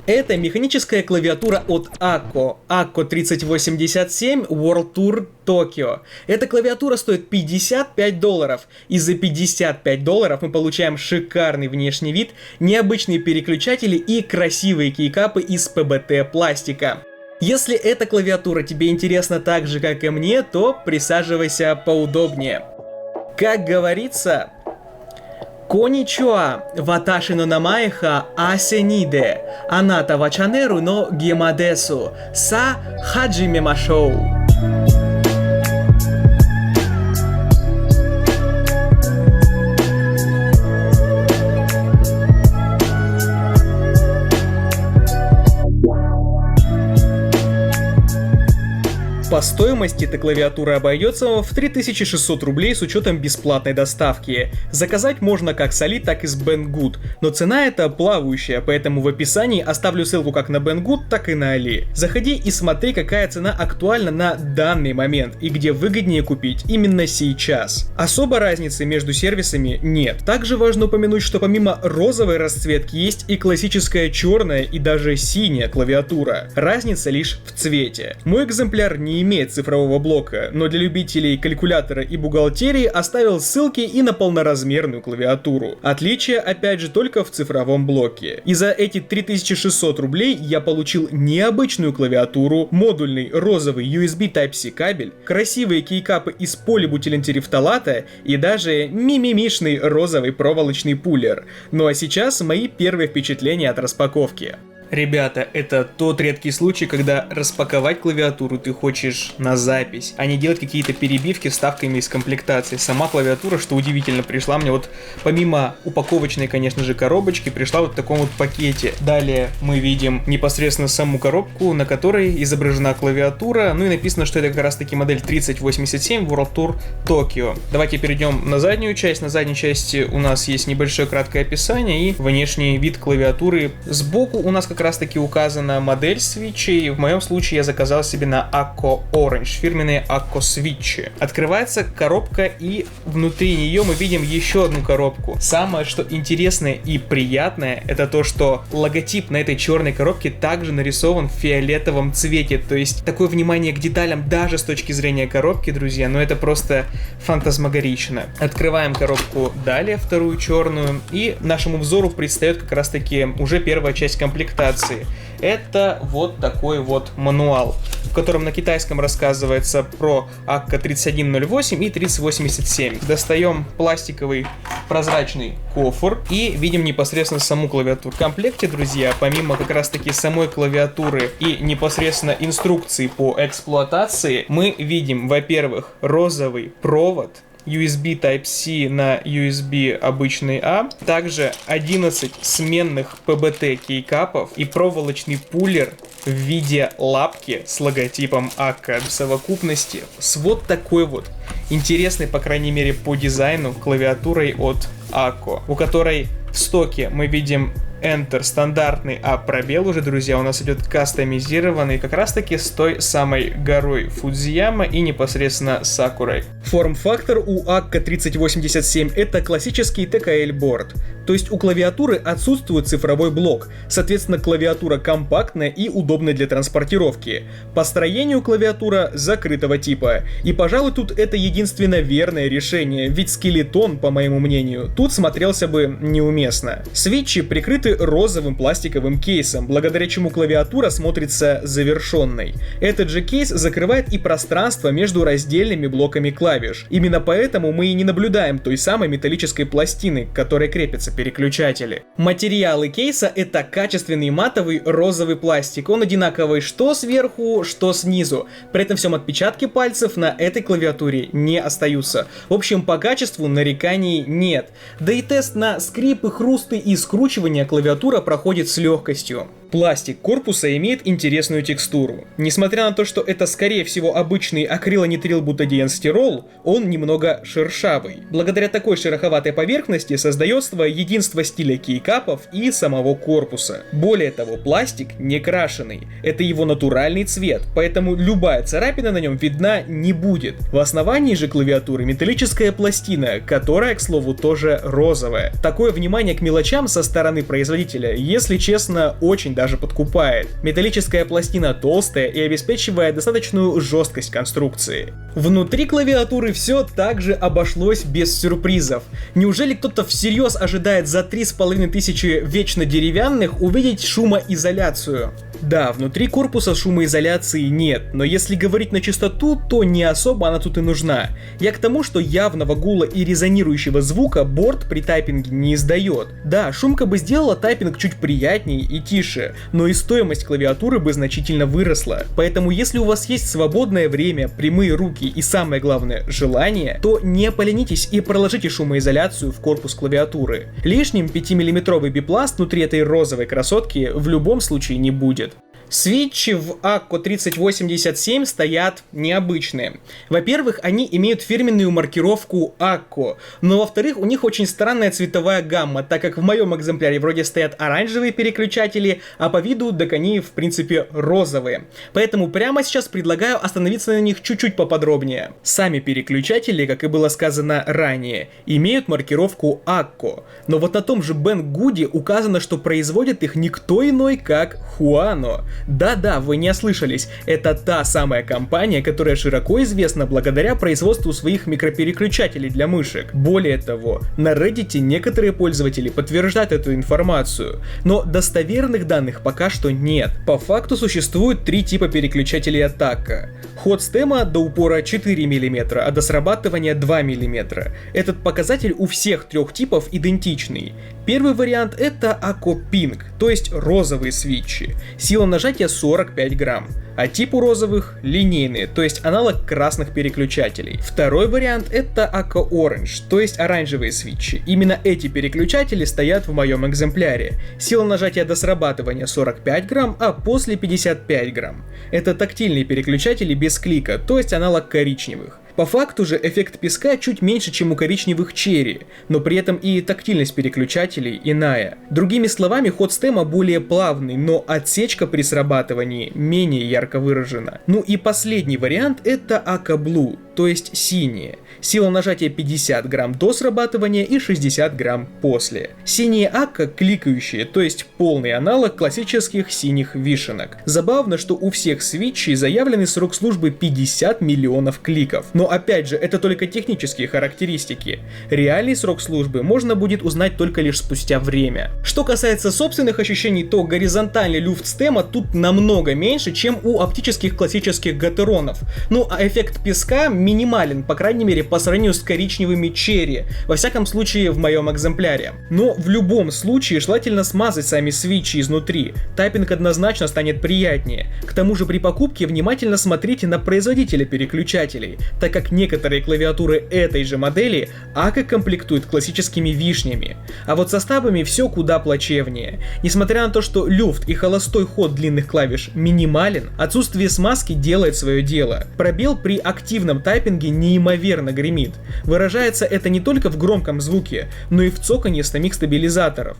Это механическая клавиатура от Akko 3087 World Tour Tokyo. Эта клавиатура стоит $55, и за $55 мы получаем шикарный внешний вид, необычные переключатели и красивые кейкапы из ПБТ пластика. Если эта клавиатура тебе интересна так же, как и мне, то присаживайся поудобнее. Как говорится... Коничуа, ваташи но намаэха асе ниде, аната ва чанеру но гемадесу, са хаджимемашоу. По стоимости эта клавиатура обойдется в 3600 рублей с учетом бесплатной доставки. Заказать можно как с Али, так и с Banggood, но цена эта плавающая, поэтому в описании оставлю ссылку как на Banggood, так и на Али. Заходи и смотри, какая цена актуальна на данный момент и где выгоднее купить именно сейчас. Особо разницы между сервисами нет. Также важно упомянуть, что помимо розовой расцветки есть и классическая черная и даже синяя клавиатура. Разница лишь в цвете. Мой экземпляр не имеет цифрового блока, но для любителей калькулятора и бухгалтерии оставил ссылки и на полноразмерную клавиатуру. Отличие, опять же, только в цифровом блоке. И за эти 3600 рублей я получил необычную клавиатуру, модульный розовый USB Type-C кабель, красивые кейкапы из полибутилентерефталата и даже мимимишный розовый проволочный пулер. Ну а сейчас мои первые впечатления от распаковки. Ребята, это тот редкий случай, когда распаковать клавиатуру ты хочешь на запись, а не делать какие-то перебивки вставками из комплектации. Сама клавиатура, что удивительно, пришла мне вот помимо упаковочной, конечно же, коробочки, пришла вот в таком вот пакете. Далее мы видим непосредственно саму коробку, на которой изображена клавиатура, ну и написано, что это как раз таки модель 3087 World Tour Tokyo. Давайте перейдем на заднюю часть. На задней части у нас есть небольшое краткое описание и внешний вид клавиатуры. Сбоку у нас как раз таки указана модель свитчей. В моем случае я заказал себе на Akko Orange, фирменные Akko свитчи. Открывается коробка, и внутри нее мы видим еще одну коробку. Самое, что интересное и приятное, это то, что логотип на этой черной коробке также нарисован в фиолетовом цвете. То есть такое внимание к деталям даже с точки зрения коробки, друзья, но это просто фантасмагорично. Открываем коробку далее, вторую черную, и нашему взору предстает как раз таки уже первая часть комплектации. Это вот такой вот мануал, в котором на китайском рассказывается про Akko 3108 и 3087. Достаем пластиковый прозрачный кофр и видим непосредственно саму клавиатуру. В комплекте, друзья, помимо как раз таки самой клавиатуры и непосредственно инструкции по эксплуатации, мы видим, во-первых, розовый провод, USB Type-C на USB обычный A, также 11 сменных PBT кейкапов и проволочный пулер в виде лапки с логотипом Akko. В совокупности с вот такой вот интересной, по крайней мере по дизайну, клавиатурой от Akko, у которой в стоке мы видим Enter стандартный, а пробел уже, друзья, у нас идет кастомизированный как раз таки с той самой горой Fujiyama и непосредственно Sakurai. Форм-фактор у Akko 3087 это классический TKL-борд, то есть у клавиатуры отсутствует цифровой блок, соответственно клавиатура компактная и удобная для транспортировки. По строению клавиатура закрытого типа, и пожалуй тут это единственно верное решение, ведь скелетон, по моему мнению, тут смотрелся бы неуместно. Свитчи прикрыты розовым пластиковым кейсом, благодаря чему клавиатура смотрится завершенной. Этот же кейс закрывает и пространство между раздельными блоками клавиш. Именно поэтому мы и не наблюдаем той самой металлической пластины, к которой крепятся переключатели. Материалы кейса это качественный матовый розовый пластик. Он одинаковый что сверху, что снизу. При этом всем отпечатки пальцев на этой клавиатуре не остаются. В общем, по качеству нареканий нет. Да и тест на скрипы, хрусты и скручивание клавиатура проходит с легкостью. Пластик корпуса имеет интересную текстуру. Несмотря на то, что это скорее всего обычный акрилонитрилбутадиенстирол, он немного шершавый. Благодаря такой шероховатой поверхности создается единство стиля кейкапов и самого корпуса. Более того, пластик не крашеный. Это его натуральный цвет, поэтому любая царапина на нем видна не будет. В основании же клавиатуры металлическая пластина, которая, к слову, тоже розовая. Такое внимание к мелочам со стороны производителя, если честно, очень даже подкупает. Металлическая пластина толстая и обеспечивает достаточную жесткость конструкции. Внутри клавиатуры все также обошлось без сюрпризов. Неужели кто-то всерьез ожидает за 3500 вечно деревянных увидеть шумоизоляцию? Да, внутри корпуса шумоизоляции нет, но если говорить на чистоту, то не особо она тут и нужна. Я к тому, что явного гула и резонирующего звука борт при тайпинге не издает. Да, шумка бы сделала тайпинг чуть приятнее и тише, но и стоимость клавиатуры бы значительно выросла. Поэтому если у вас есть свободное время, прямые руки и самое главное желание, то не поленитесь и проложите шумоизоляцию в корпус клавиатуры. Лишним 5-мм бипласт внутри этой розовой красотки в любом случае не будет. Свитчи в Акко 3087 стоят необычные. Во-первых, они имеют фирменную маркировку Акко, но во-вторых, у них очень странная цветовая гамма, так как в моем экземпляре вроде стоят оранжевые переключатели, а по виду так они в принципе розовые. Поэтому прямо сейчас предлагаю остановиться на них чуть-чуть поподробнее. Сами переключатели, как и было сказано ранее, имеют маркировку Акко, но вот на том же Banggood указано, что производит их никто иной, как Huano. Да-да, вы не ослышались, это та самая компания, которая широко известна благодаря производству своих микропереключателей для мышек. Более того, на Reddit некоторые пользователи подтверждают эту информацию, но достоверных данных пока что нет. По факту существует три типа переключателей от Акко. Ход стема до упора 4 мм, а до срабатывания 2 мм. Этот показатель у всех трех типов идентичный. Первый вариант это Акко Pink, то есть розовые свитчи. Сила нажатия 45 грамм, а тип у розовых линейные, то есть аналог красных переключателей. Второй вариант это Акко Orange, то есть оранжевые свитчи. Именно эти переключатели стоят в моем экземпляре. Сила нажатия до срабатывания 45 грамм, а после 55 грамм. Это тактильные переключатели без клика, то есть аналог коричневых. По факту же эффект песка чуть меньше, чем у коричневых черри, но при этом и тактильность переключателей иная. Другими словами, ход стема более плавный, но отсечка при срабатывании менее ярко выражена. Ну и последний вариант это Акко Blue, то есть синие. Сила нажатия 50 грамм до срабатывания и 60 грамм после. Синие Акко кликающие, то есть полный аналог классических синих вишенок. Забавно, что у всех свитчей заявленный срок службы 50 миллионов кликов. Но опять же, это только технические характеристики. Реальный срок службы можно будет узнать только лишь спустя время. Что касается собственных ощущений, то горизонтальный люфт стема тут намного меньше, чем у оптических классических гатеронов. Ну а эффект песка минимален, по крайней мере по сравнению с коричневыми черри, во всяком случае в моем экземпляре. Но в любом случае желательно смазать сами свитчи изнутри, тайпинг однозначно станет приятнее. К тому же при покупке внимательно смотрите на производителя переключателей, так как некоторые клавиатуры этой же модели Акко комплектуют классическими вишнями. А вот со стабами все куда плачевнее. Несмотря на то, что люфт и холостой ход длинных клавиш минимален, отсутствие смазки делает свое дело. Пробел при активном тайпинге неимоверно гремит. Выражается это не только в громком звуке, но и в цоканье самих стабилизаторов.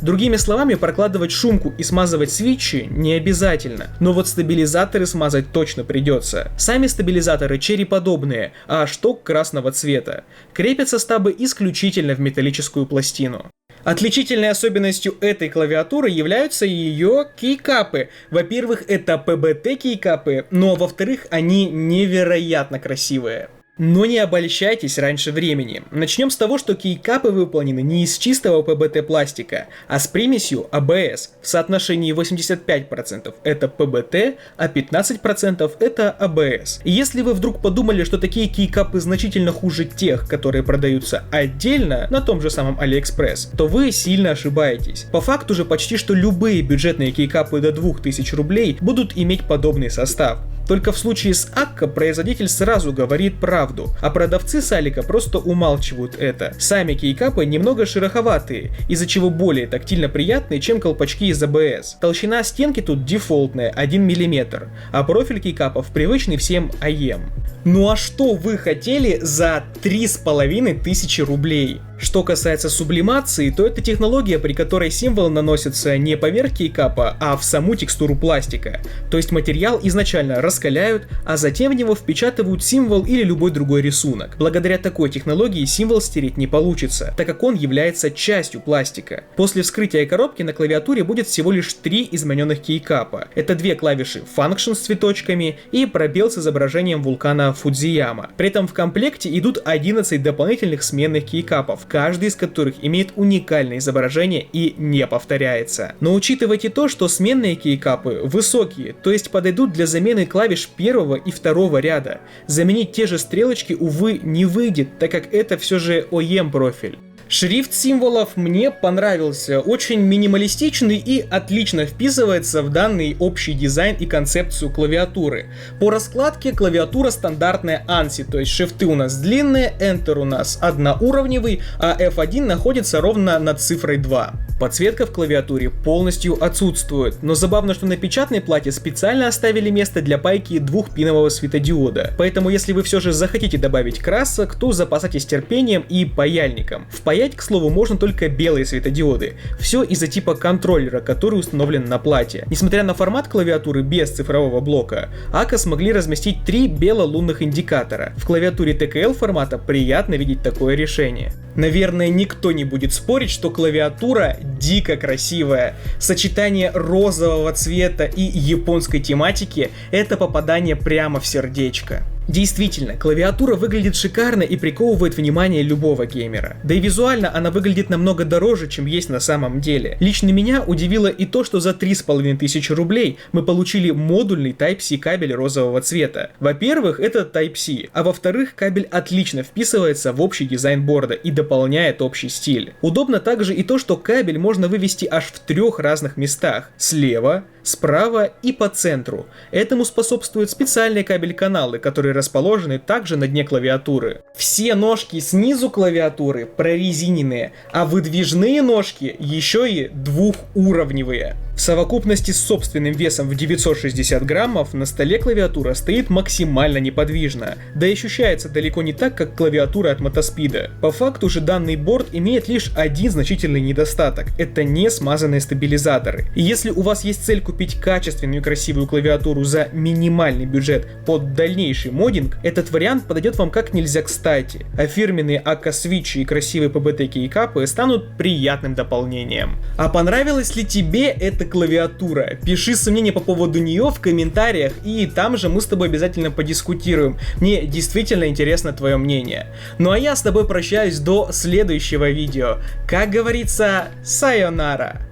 Другими словами, прокладывать шумку и смазывать свитчи не обязательно, но вот стабилизаторы смазать точно придется. Сами стабилизаторы черри-подобные, а шток красного цвета. Крепятся стабы исключительно в металлическую пластину. Отличительной особенностью этой клавиатуры являются ее кейкапы. Во-первых, это PBT кейкапы, но во-вторых, они невероятно красивые. Но не обольщайтесь раньше времени. Начнем с того, что кейкапы выполнены не из чистого PBT пластика, а с примесью ABS. В соотношении 85% это PBT, а 15% это ABS. И если вы вдруг подумали, что такие кейкапы значительно хуже тех, которые продаются отдельно на том же самом AliExpress, то вы сильно ошибаетесь. По факту же почти что любые бюджетные кейкапы до 2000 рублей будут иметь подобный состав. Только в случае с Акко производитель сразу говорит правду, а продавцы с Алика просто умалчивают это. Сами кейкапы немного шероховатые, из-за чего более тактильно приятные, чем колпачки из ABS. Толщина стенки тут дефолтная 1 мм, а профиль кейкапов привычный всем AEM. Ну а что вы хотели за 3500 рублей? Что касается сублимации, то это технология, при которой символ наносится не поверх кейкапа, а в саму текстуру пластика. То есть материал изначально раскаляют, а затем в него впечатывают символ или любой другой рисунок. Благодаря такой технологии символ стереть не получится, так как он является частью пластика. После вскрытия коробки на клавиатуре будет всего лишь 3 измененных кейкапа. Это 2 клавиши Function с цветочками и пробел с изображением вулкана Фудзияма. При этом в комплекте идут 11 дополнительных сменных кейкапов, каждый из которых имеет уникальное изображение и не повторяется. Но учитывайте то, что сменные кейкапы высокие, то есть подойдут для замены клавиш первого и второго ряда. Заменить те же стрелочки, увы, не выйдет, так как это все же OEM профиль. Шрифт символов мне понравился, очень минималистичный и отлично вписывается в данный общий дизайн и концепцию клавиатуры. По раскладке клавиатура стандартная ANSI, то есть шрифты у нас длинные, Enter у нас одноуровневый, а F1 находится ровно над цифрой 2. Подсветка в клавиатуре полностью отсутствует, но забавно, что на печатной плате специально оставили место для пайки двухпинового светодиода. Поэтому если вы все же захотите добавить красок, то запасайтесь терпением и паяльником. Впаять, к слову, можно только белые светодиоды. Все из-за типа контроллера, который установлен на плате. Несмотря на формат клавиатуры без цифрового блока, Ака смогли разместить 3 бело-лунных индикатора. В клавиатуре TKL формата приятно видеть такое решение. Наверное, никто не будет спорить, что клавиатура дико красивая. Сочетание розового цвета и японской тематики — это попадание прямо в сердечко. Действительно, клавиатура выглядит шикарно и приковывает внимание любого геймера. Да и визуально она выглядит намного дороже, чем есть на самом деле. Лично меня удивило и то, что за 3500 рублей мы получили модульный Type-C кабель розового цвета. Во-первых, это Type-C, а во-вторых, кабель отлично вписывается в общий дизайн борда и дополняет общий стиль. Удобно также и то, что кабель можно вывести аж в 3 разных местах: слева, справа и по центру. Этому способствуют специальные кабель-каналы, которые расположены также на дне клавиатуры. Все ножки снизу клавиатуры прорезиненные, а выдвижные ножки еще и двухуровневые. В совокупности с собственным весом в 960 граммов на столе клавиатура стоит максимально неподвижно, да и ощущается далеко не так, как клавиатура от Мотоспида. По факту же данный борд имеет лишь один значительный недостаток — это не смазанные стабилизаторы. И если у вас есть цель купить качественную и красивую клавиатуру за минимальный бюджет под дальнейший моддинг, этот вариант подойдет вам как нельзя кстати, а фирменные Ака свитчи и красивые PBT кейкапы станут приятным дополнением. А понравилась ли тебе эта клавиатура? Пиши сомнения по поводу нее в комментариях, и там же мы с тобой обязательно подискутируем. Мне действительно интересно твое мнение. Ну а я с тобой прощаюсь до следующего видео. Как говорится, сайонара!